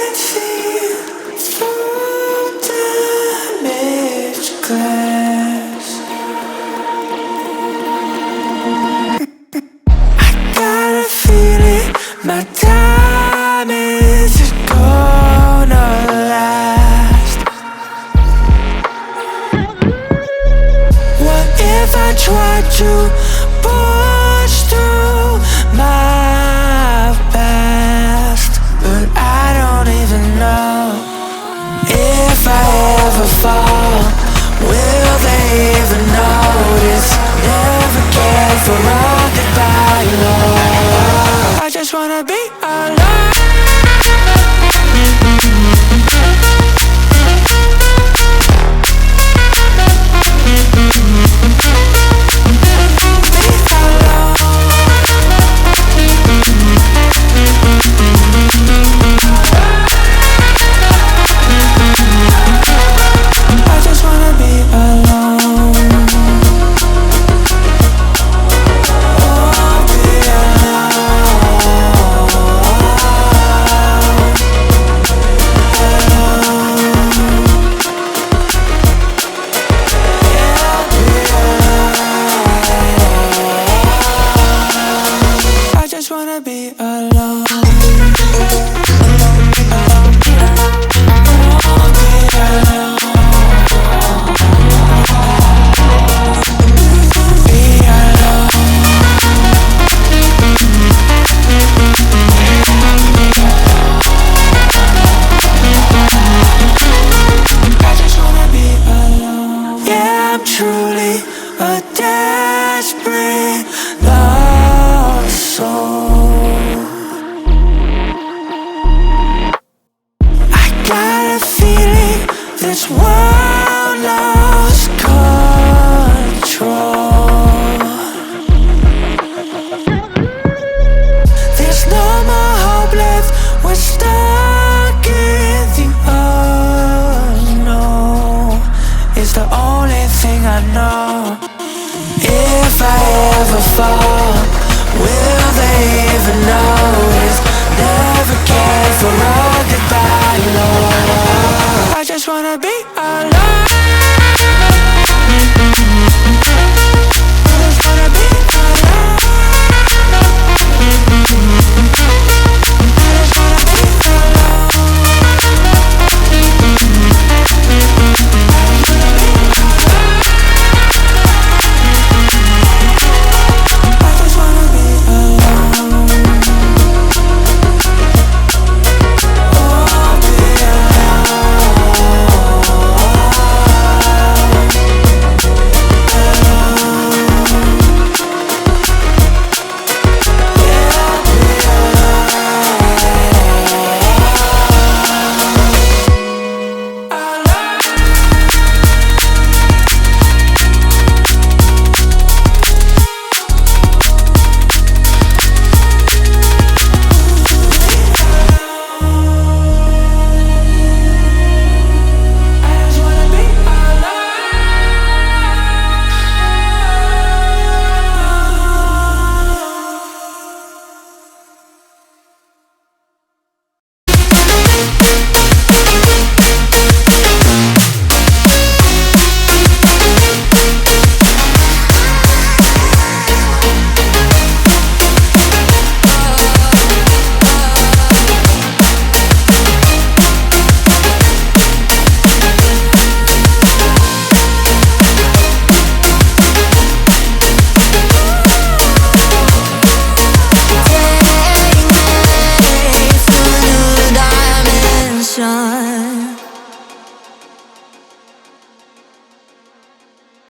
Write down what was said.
can see through damaged glass. I got a feeling my time isn't gonna last. What if I tried to push through my past? But I don't even know if I ever fall. Will they even notice? Never cared for all goodbye love. I just wanna be alone. Truly a desperate lost soul. I got a feeling this world lost control. There's no more hope left. We're stuck in the unknown. It's the only thing I know. If I ever fall,